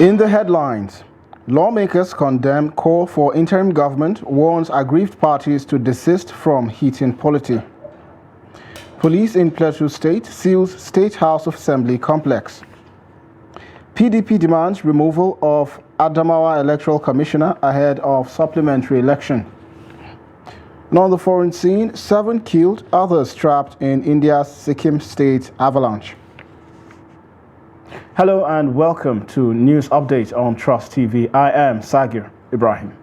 In the headlines, lawmakers condemn call for interim government, warns aggrieved parties to desist from heating polity. Police in Plateau State seals State House of Assembly complex. PDP demands removal of Adamawa Electoral Commissioner ahead of supplementary election. And on the foreign scene, 7 killed, others trapped in India's Sikkim state avalanche. Hello and welcome to News Update on Trust TV. I am Sagir Ibrahim.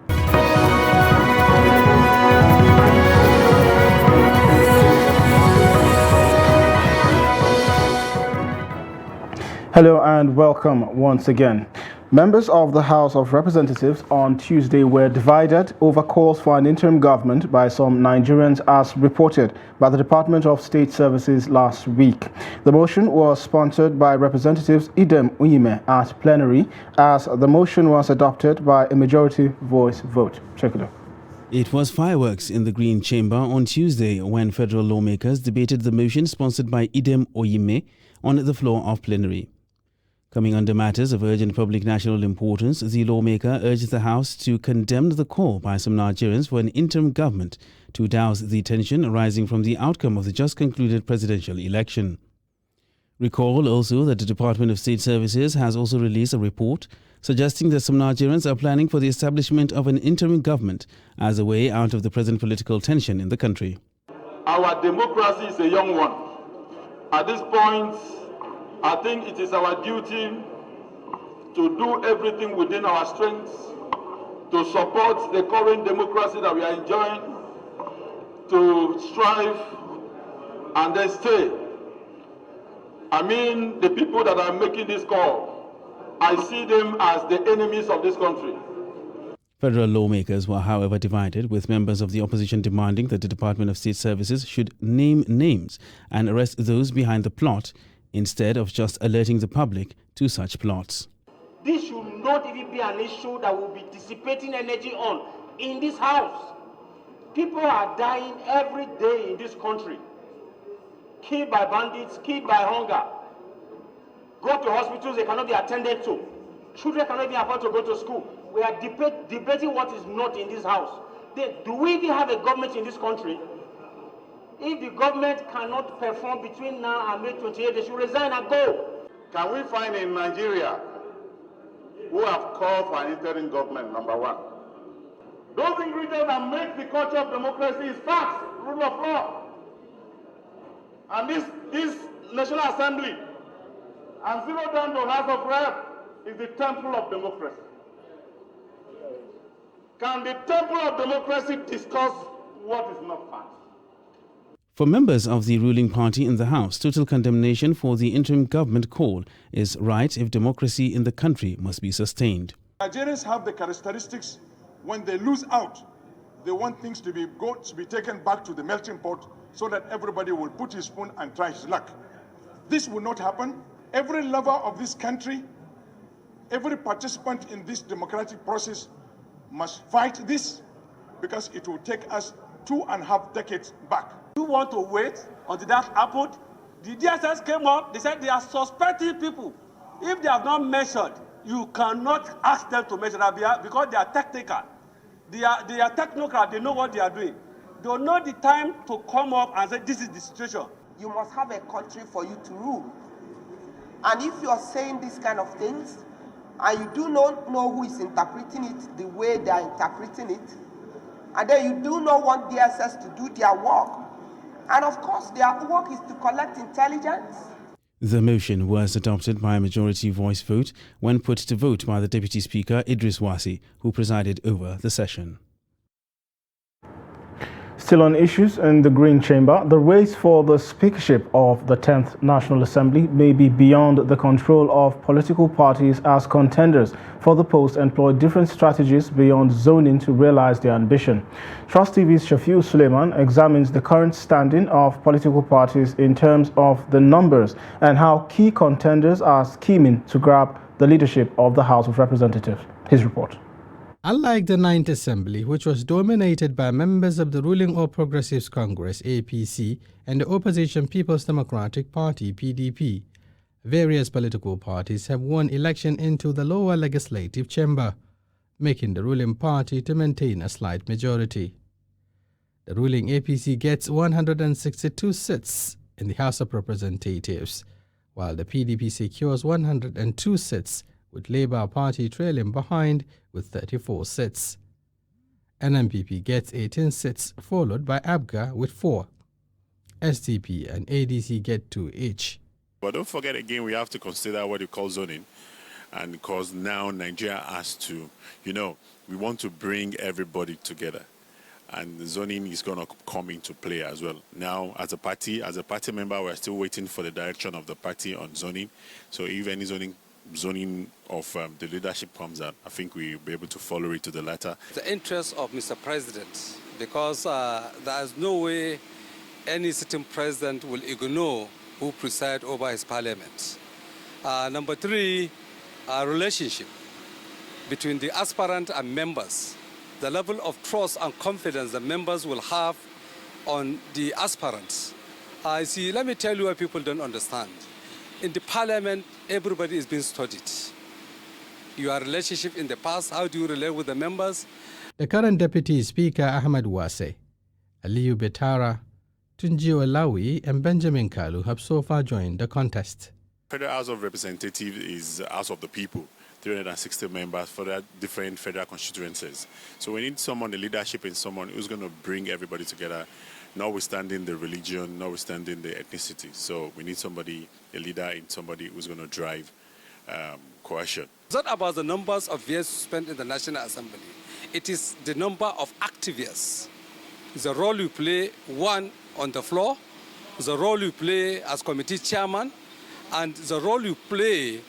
Hello and welcome once again. Members of the House of Representatives on Tuesday were divided over calls for an interim government by some Nigerians, as reported by the Department of State Services last week. The motion was sponsored by Representatives Idem Uyime at plenary, as the motion was adopted by a majority voice vote. Check it out. It was fireworks in the Green Chamber on Tuesday when federal lawmakers debated the motion sponsored by Idem Uyime on the floor of plenary. Coming under matters of urgent public national importance, the lawmaker urged the House to condemn the call by some Nigerians for an interim government to douse the tension arising from the outcome of the just concluded presidential election. Recall also that the Department of State Services has also released a report suggesting that some Nigerians are planning for the establishment of an interim government as a way out of the present political tension in the country. Our democracy is a young one. At this point, I think it is our duty to do everything within our strength to support the current democracy that we are enjoying, to strive and then stay. I mean, the people that are making this call, I see them as the enemies of this country. Federal lawmakers were, however, divided, with members of the opposition demanding that the Department of State Services should name names and arrest those behind the plot, instead of just alerting the public to such plots. This should not even be an issue that will be dissipating energy on in this house. People are dying every day in this country. Killed by bandits, killed by hunger. Go to hospitals, they cannot be attended to. Children cannot even afford to go to school. We are debating what is not in this house. Do we even have a government in this country? If the government cannot perform between now and May 28, they should resign and go. Can we find in Nigeria who have called for an interim government, number one? Those ingredients that make the culture of democracy is facts, rule of law. And this National Assembly and zero down to House of Rep is the temple of democracy. Can the temple of democracy discuss what is not fact? For members of the ruling party in the House, total condemnation for the interim government call is right if democracy in the country must be sustained. Nigerians have the characteristics, when they lose out, they want things to be taken back to the melting pot so that everybody will put his spoon and try his luck. This will not happen. Every lover of this country, every participant in this democratic process must fight this, because it will take us 2.5 decades back. You want to wait until that happened? The DSS came up, they said they are suspecting people. If they have not measured, you cannot ask them to measure that because they are technical. They are technocrat, they know what they are doing. They don't know the time to come up and say this is the situation. You must have a country for you to rule. And if you are saying these kind of things, and you do not know who is interpreting it the way they are interpreting it, and then you do not want DSS to do their work, and of course, their work is to collect intelligence. The motion was adopted by a majority voice vote when put to vote by the Deputy Speaker Idris Wasi, who presided over the session. Still on issues in the Green Chamber, the race for the speakership of the 10th National Assembly may be beyond the control of political parties, as contenders for the post employ different strategies beyond zoning to realize their ambition. Trust TV's Shafiu Suleiman examines the current standing of political parties in terms of the numbers and how key contenders are scheming to grab the leadership of the House of Representatives. His report. Unlike the 9th Assembly, which was dominated by members of the ruling All Progressives Congress (APC) and the opposition People's Democratic Party (PDP), Various political parties have won election into the lower legislative chamber, making the ruling party to maintain a slight majority. The ruling APC gets 162 seats in the House of Representatives, while the PDP secures 102 seats, with Labour Party trailing behind with 34 seats. NMPP gets 18 seats, followed by ABGA with 4. SDP and ADC get 2 each. But don't forget again, we have to consider what you call zoning. And because now Nigeria has to, we want to bring everybody together. And the zoning is going to come into play as well. Now, as a party member, we're still waiting for the direction of the party on zoning. So if any zoning of the leadership comes out, I think we'll be able to follow it to the letter. The interest of Mr. President, because there is no way any sitting president will ignore who preside over his parliament. Number 3, relationship between the aspirant and members. The level of trust and confidence the members will have on the aspirants. Let me tell you what people don't understand. In the parliament, everybody is being studied. Your relationship in the past, how do you relate with the members? The current Deputy Speaker Ahmed Wase, Aliyu Betara, Tunji Olawi and Benjamin Kalu have so far joined the contest. Federal House of Representatives is House of the People. 360 members for their different federal constituencies. So we need someone, the leadership in someone who's going to bring everybody together, notwithstanding the religion, notwithstanding the ethnicity. So we need somebody, a leader in somebody who's going to drive cohesion. It's not about the numbers of years spent in the National Assembly. It is the number of active years. The role you play, one, on the floor, the role you play as committee chairman, and the role you play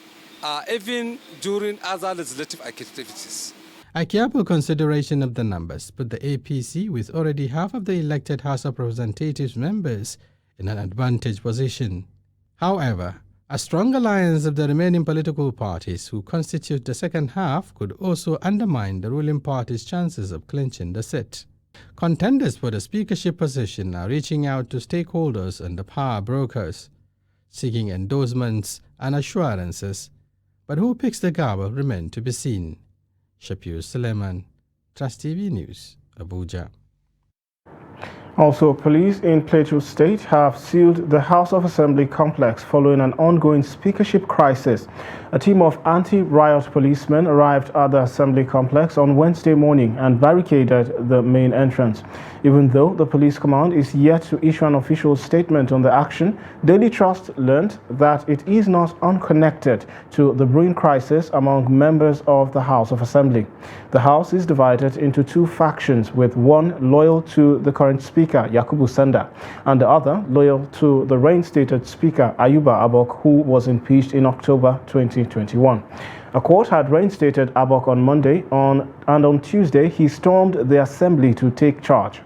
even during other legislative activities. A careful consideration of the numbers put the APC, with already half of the elected House of Representatives members, in an advantaged position. However, a strong alliance of the remaining political parties who constitute the second half could also undermine the ruling party's chances of clinching the seat. Contenders for the speakership position are reaching out to stakeholders and the power brokers, seeking endorsements and assurances. But who picks the gavel remains to be seen. Shapir Suleiman, Trust TV News, Abuja. Also, police in Plateau State have sealed the House of Assembly complex following an ongoing speakership crisis. A team of anti-riot policemen arrived at the Assembly complex on Wednesday morning and barricaded the main entrance. Even though the police command is yet to issue an official statement on the action, Daily Trust learned that it is not unconnected to the brewing crisis among members of the House of Assembly. The House is divided into 2 factions, with one loyal to the current Speaker, Yakubu Sanda, and the other loyal to the reinstated Speaker, Ayuba Abok, who was impeached in October 2021. A court had reinstated Abok on Monday, and on Tuesday he stormed the Assembly to take charge.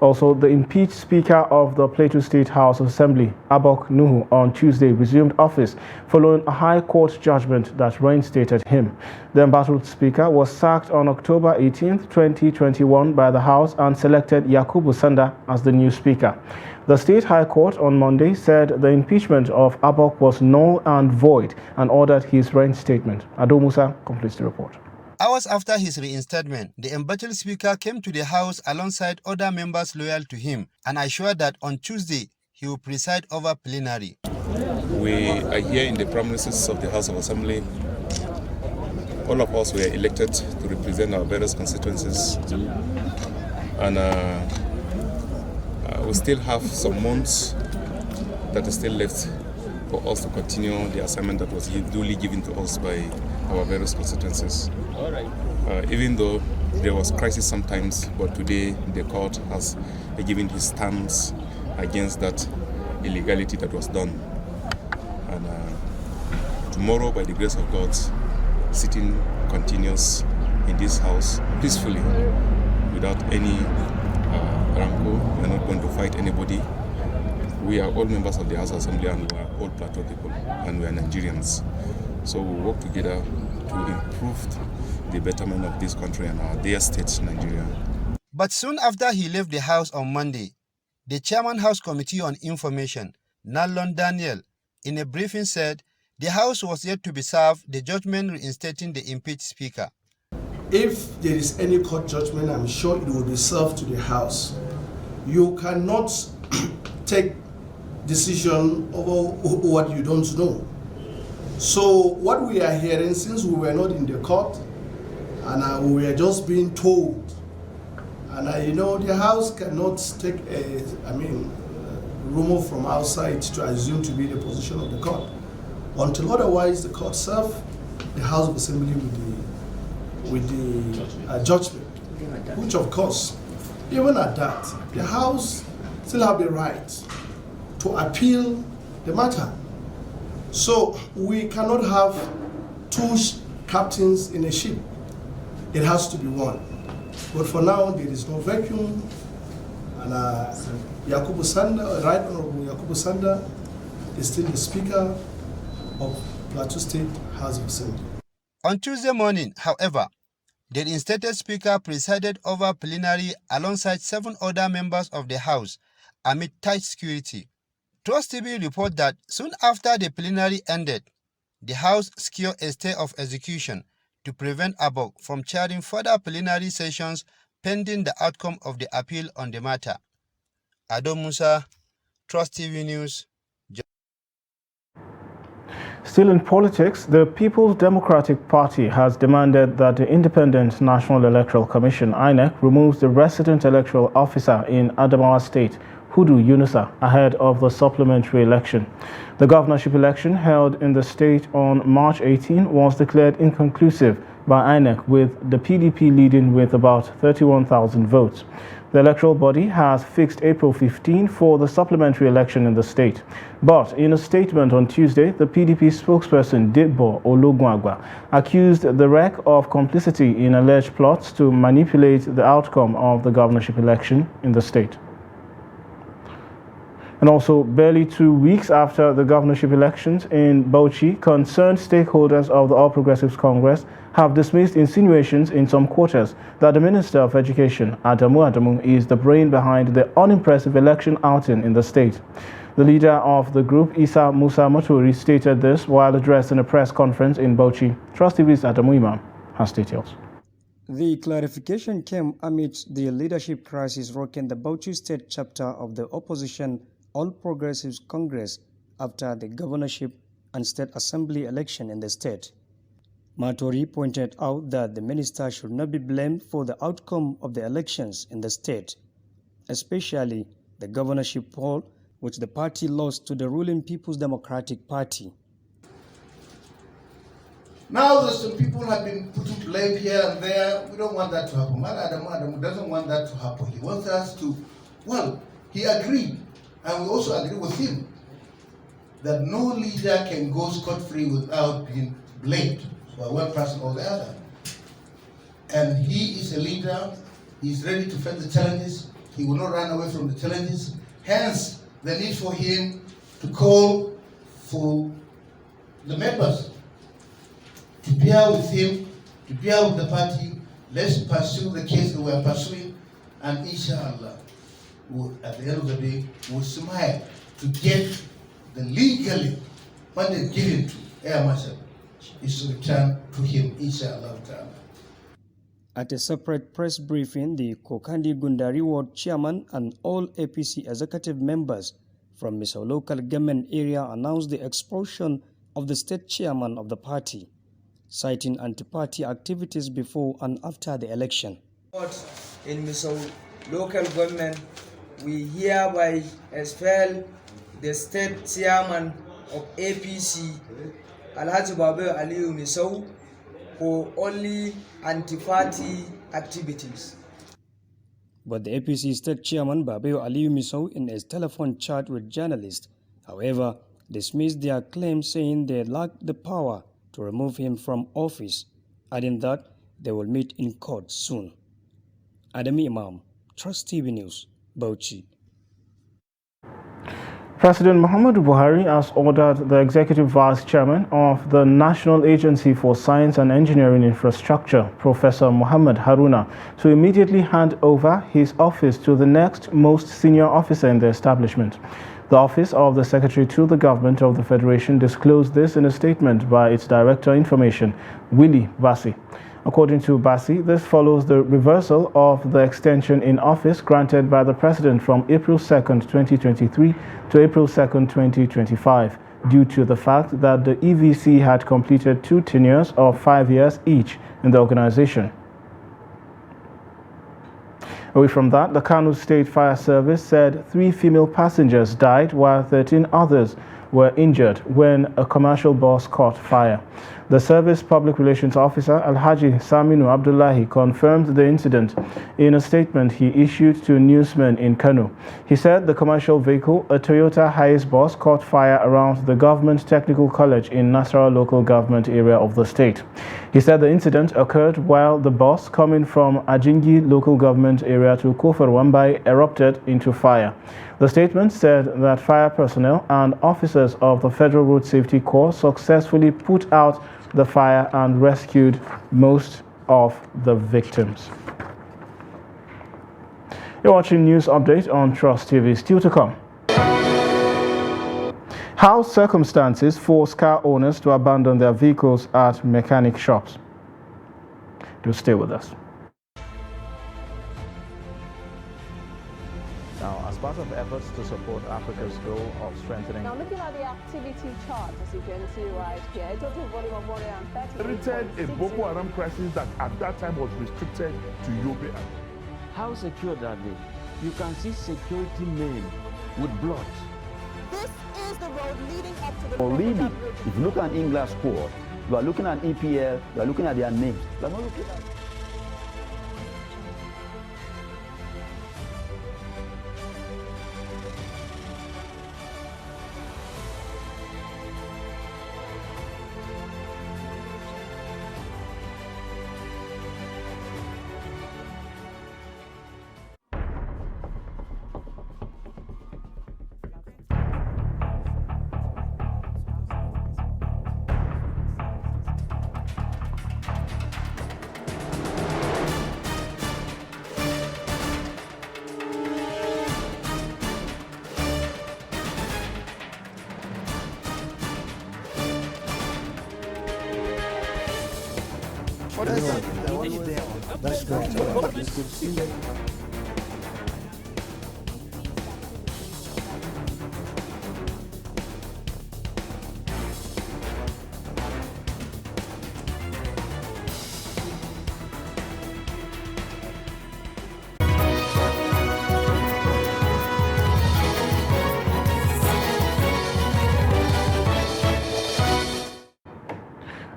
Also, the impeached Speaker of the Plateau State House of Assembly, Abok Nuhu, on Tuesday resumed office following a High Court judgment that reinstated him. The embattled Speaker was sacked on October 18, 2021 by the House and selected Yakubu Sanda as the new Speaker. The State High Court on Monday said the impeachment of Abok was null and void and ordered his reinstatement. Ado Musa completes the report. Hours after his reinstatement, the embattled Speaker came to the House alongside other members loyal to him and assured that on Tuesday he will preside over plenary. We are here in the premises of the House of Assembly. All of us were elected to represent our various constituencies, and we still have some months that is still left for us to continue the assignment that was duly given to us by our various constituencies. Even though there was crisis sometimes, but today the court has given his stance against that illegality that was done. And tomorrow, by the grace of God, sitting continues in this house peacefully, without any rancor. We are not going to fight anybody. We are all members of the House Assembly, and we are all Plateau people, and we are Nigerians. So we work together to improve the betterment of this country and our dear state, Nigeria. But soon after he left the House on Monday, The Chairman House Committee on Information, Nallon Daniel, in a briefing said the House was yet to be served the judgment reinstating the impeached Speaker. If there is any court judgment, I'm sure it will be served to the House. You cannot take decision over what you don't know. So what we are hearing, since we were not in the court, and we were just being told, and the House cannot take rumor from outside to assume to be the position of the court. Until otherwise, the court serve the House of Assembly with the judgment, which of course, even at that, the House still have the right to appeal the matter. So we cannot have two captains in a ship. It has to be one. But for now, there is no vacuum. And Yakubu Sanda, Right Honorable Yakubu Sanda, is still the Speaker of Plateau State House of Assembly. On Tuesday morning, however, the reinstated Speaker presided over plenary alongside 7 other members of the House amid tight security. Trust TV report that soon after the plenary ended, the House secured a stay of execution to prevent ABOG from chairing further plenary sessions pending the outcome of the appeal on the matter. Ado Musa, Trust TV News. Still in politics, the People's Democratic Party has demanded that the Independent National Electoral Commission, INEC, removes the resident electoral officer in Adamawa State, Hudu Yunusa, ahead of the supplementary election. The governorship election held in the state on March 18 was declared inconclusive by INEC, with the PDP leading with about 31,000 votes. The electoral body has fixed April 15 for the supplementary election in the state. But in a statement on Tuesday, the PDP spokesperson Debo Olugwagwa accused the REC of complicity in alleged plots to manipulate the outcome of the governorship election in the state. And also, barely 2 weeks after the governorship elections in Bauchi, concerned stakeholders of the All Progressives Congress have dismissed insinuations in some quarters that the Minister of Education, Adamu, is the brain behind the unimpressive election outing in the state. The leader of the group, Isa Musa Maturi, stated this while addressing a press conference in Bauchi. Trust TV's Adamu Imam has details. The clarification came amidst the leadership crisis rocking the Bauchi State chapter of the opposition All Progressives Congress after the governorship and state assembly election in the state. Matori pointed out that the minister should not be blamed for the outcome of the elections in the state, especially the governorship poll, which the party lost to the ruling People's Democratic Party. Now that some people have been putting blame here and there, we don't want that to happen. Adamu doesn't want that to happen. He wants us to, he agreed. And we also agree with him that no leader can go scot-free without being blamed by one person or the other. And he is a leader. He's ready to face the challenges. He will not run away from the challenges. Hence, the need for him to call for the members to bear with him, to bear with the party. Let's pursue the case that we are pursuing, and inshallah, at the end of the day, we'll smile to get the legally money given to Air Marshal is returned to him, inshallah. At a separate press briefing, the Kokandi Gundari Ward chairman and all APC executive members from Misau local government area announced the expulsion of the state chairman of the party, citing anti-party activities before and after the election. In Misau local government, we hereby expel the state chairman of APC, Alhaji Babeo Aliyu Misau, for only anti-party activities. But the APC state chairman Babeo Aliyu Misau, in a telephone chat with journalists, however, dismissed their claims, saying they lacked the power to remove him from office, adding that they will meet in court soon. Adami Imam, Trust TV News, Bauchi. President Muhammadu Buhari has ordered the Executive Vice Chairman of the National Agency for Science and Engineering Infrastructure, Professor Muhammad Haruna, to immediately hand over his office to the next most senior officer in the establishment. The Office of the Secretary to the Government of the Federation disclosed this in a statement by its Director Information, Willie Bassi. According to Bassi, this follows the reversal of the extension in office granted by the President from April 2nd, 2023 to April 2nd, 2025, due to the fact that the EVC had completed 2 tenures of 5 years each in the organization. Away from that, the Kano State Fire Service said 3 female passengers died while 13 others were injured when a commercial bus caught fire. The service public relations officer, Alhaji Saminu Abdullahi, confirmed the incident in a statement he issued to newsmen in Kano. He said the commercial vehicle, a Toyota Hiace bus, caught fire around the Government Technical College in Nasarawa local government area of the state. He said the incident occurred while the bus coming from Ajingi local government area to Kofar Wambai erupted into fire. The statement said that fire personnel and officers of the Federal Road Safety Corps successfully put out the fire and rescued most of the victims. You're watching News Update on Trust TV. Still to come. How circumstances force car owners to abandon their vehicles at mechanic shops. Do stay with us. Now, as part of efforts to support Africa's goal of strengthening... Now, looking at the activity chart, as you can see right here, a total volume of 130... Created a Boko Haram crisis that at that time was restricted to Yobe. How secure are they? You can see security men with blood. This is the road leading up to the... Really, if you look at English squad, you are looking at EPL, you are looking at their names. You are not looking at... That's great.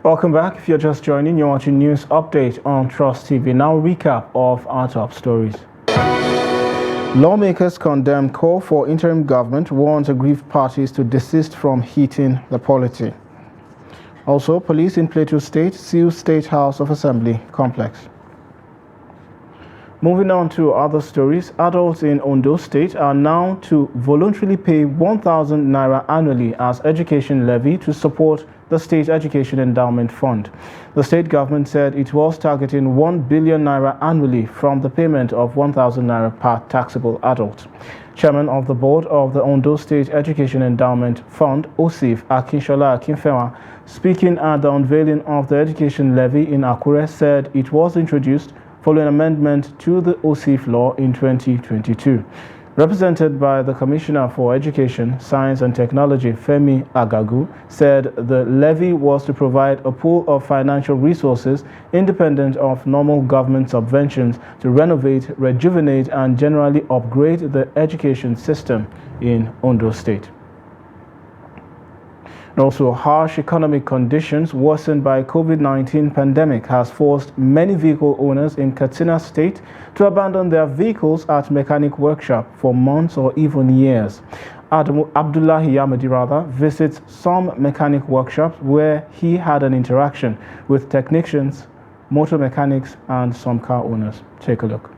Welcome back. If you're just joining, you're watching News Update on Trust TV. Now, recap of our top stories. Lawmakers condemn call for interim government, warns aggrieved parties to desist from heating the polity. Also, police in Plateau State seals State House of Assembly complex. Moving on to other stories, adults in Ondo State are now to voluntarily pay 1,000 naira annually as education levy to support the State Education Endowment Fund. The state government said it was targeting 1 billion naira annually from the payment of 1,000 naira per taxable adult. Chairman of the board of the Ondo State Education Endowment Fund, OSIF, Akinshola Akinfenwa, speaking at the unveiling of the education levy in Akure, said it was introduced following amendment to the OSIF law in 2022. Represented by the Commissioner for Education, Science and Technology, Femi Agagu, said the levy was to provide a pool of financial resources independent of normal government subventions to renovate, rejuvenate, and generally upgrade the education system in Ondo State. And also, harsh economic conditions worsened by COVID-19 pandemic has forced many vehicle owners in Katsina State to abandon their vehicles at mechanic workshop for months or even years. Abdullahi Yamadi visits some mechanic workshops where he had an interaction with technicians, motor mechanics, and some car owners. Take a look.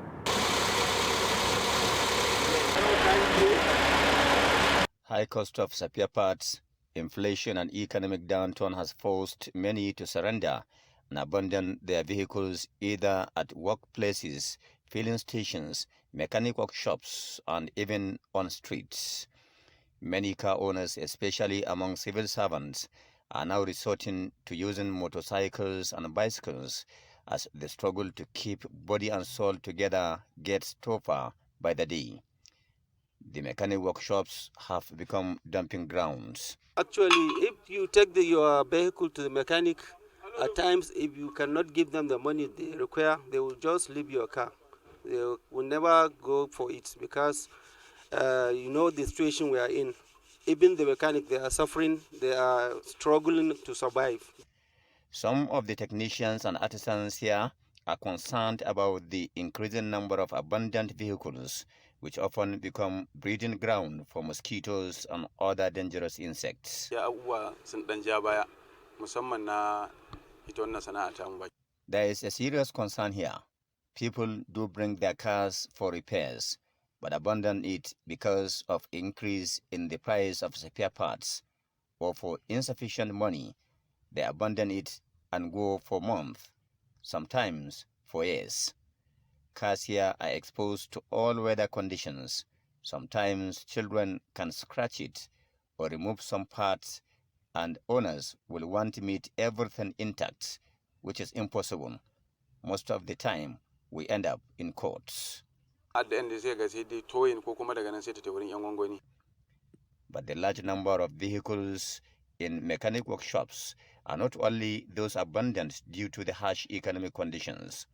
high cost of spare parts, inflation and economic downturn has forced many to surrender and abandon their vehicles either at workplaces, filling stations, mechanic workshops, and even on streets. Many car owners, especially among civil servants, are now resorting to using motorcycles and bicycles as the struggle to keep body and soul together gets tougher by the day. The mechanic workshops have become dumping grounds. Actually, if you take your vehicle to the mechanic, at times if you cannot give them the money they require, they will just leave your car. They will never go for it because you know the situation we are in. Even the mechanic, they are suffering, they are struggling to survive. Some of the technicians and artisans here are concerned about the increasing number of abandoned vehicles, which often become breeding ground for mosquitoes and other dangerous insects. There is a serious concern here. People do bring their cars for repairs, but abandon it because of increase in the price of spare parts, or for insufficient money. They abandon it and go for months, sometimes for years. Cars here are exposed to all weather conditions. Sometimes children can scratch it or remove some parts, and owners will want to meet everything intact, which is impossible. Most of the time, we end up in courts. But the large number of vehicles in mechanic workshops are not only those abandoned due to the harsh economic conditions.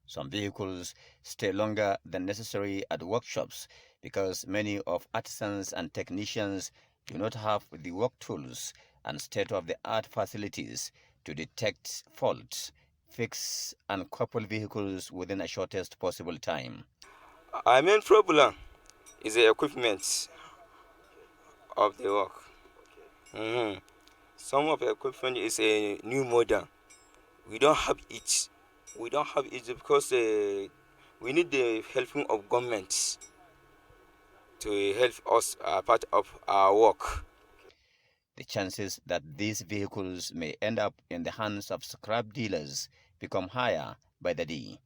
Some vehicles stay longer than necessary at workshops because many of artisans and technicians do not have the work tools and state-of-the-art facilities to detect faults, fix and couple vehicles within a shortest possible time. Our main problem is the equipment of the work. Some of the equipment is a new model. We don't have it. We don't have it because we need the helping of government to help us part of our work. The chances that these vehicles may end up in the hands of scrap dealers become higher by the day,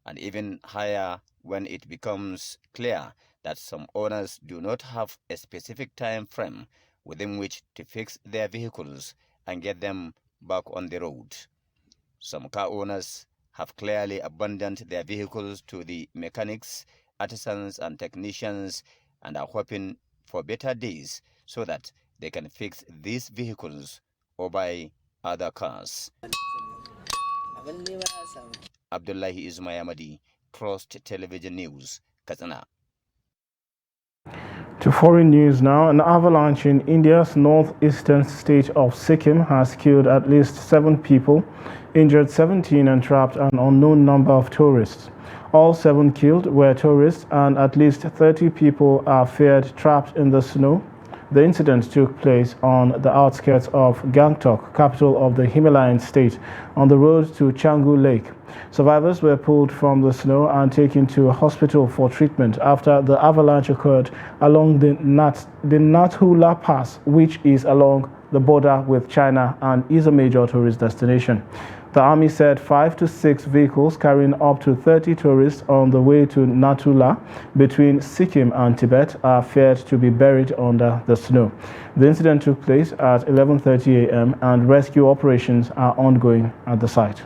and even higher when it becomes clear that some owners do not have a specific time frame within which to fix their vehicles and get them back on the road. Some car owners have clearly abandoned their vehicles to the mechanics, artisans and technicians and are hoping for better days so that they can fix these vehicles or buy other cars. Abdullahi Ismayamadi, Trust Television News, Katsina. To foreign news now, an avalanche in India's northeastern state of Sikkim has killed at least 7 people, injured 17 and trapped an unknown number of tourists. All 7 killed were tourists and at least 30 people are feared trapped in the snow. The incident took place on the outskirts of Gangtok, capital of the Himalayan state, on the road to Canggu Lake. Survivors were pulled from the snow and taken to a hospital for treatment after the avalanche occurred along the Nathula Pass, which is along the border with China and is a major tourist destination. The army said 5 to 6 vehicles carrying up to 30 tourists on the way to Nathula between Sikkim and Tibet are feared to be buried under the snow. The incident took place at 11:30 a.m. and rescue operations are ongoing at the site.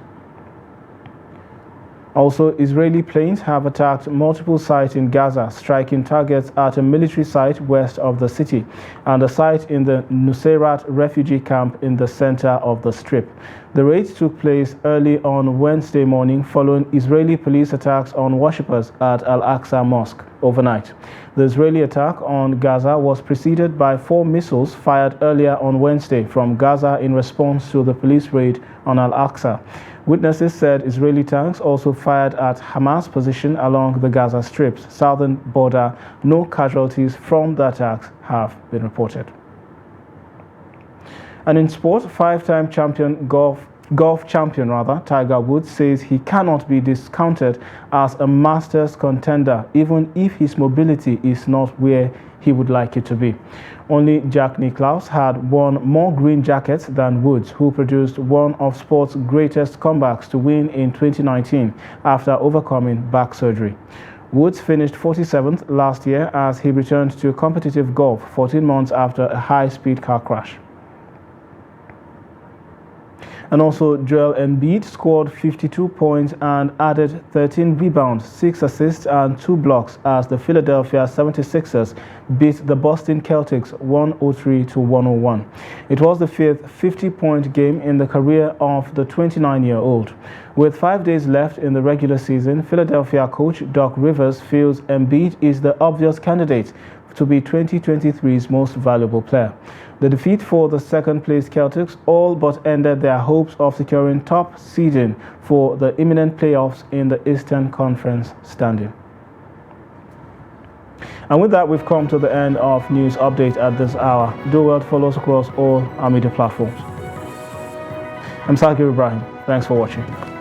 Also, Israeli planes have attacked multiple sites in Gaza, striking targets at a military site west of the city and a site in the Nuseirat refugee camp in the center of the Strip. The raids took place early on Wednesday morning following Israeli police attacks on worshippers at Al-Aqsa Mosque overnight. The Israeli attack on Gaza was preceded by 4 missiles fired earlier on Wednesday from Gaza in response to the police raid on Al-Aqsa. Witnesses said Israeli tanks also fired at Hamas position along the Gaza Strip's southern border. No casualties from the attacks have been reported. And in sport, 5-time champion golf golf champion Tiger Woods says he cannot be discounted as a Masters contender even if his mobility is not where he would like it to be. Only Jack Nicklaus had won more green jackets than Woods, who produced one of sport's greatest comebacks to win in 2019 after overcoming back surgery. Woods finished 47th last year as he returned to competitive golf 14 months after a high-speed car crash. And also, Joel Embiid scored 52 points and added 13 rebounds, 6 assists and 2 blocks as the Philadelphia 76ers beat the Boston Celtics 103-101. It was the fifth 50-point game in the career of the 29-year-old. With 5 days left in the regular season, Philadelphia coach Doc Rivers feels Embiid is the obvious candidate to be 2023's most valuable player. The defeat for the second-place Celtics all but ended their hopes of securing top seeding for the imminent playoffs in the Eastern Conference standing. And with that, we've come to the end of News Update at this hour. Do well to follow us across all our media platforms. I'm Sakir Ibrahim. Thanks for watching.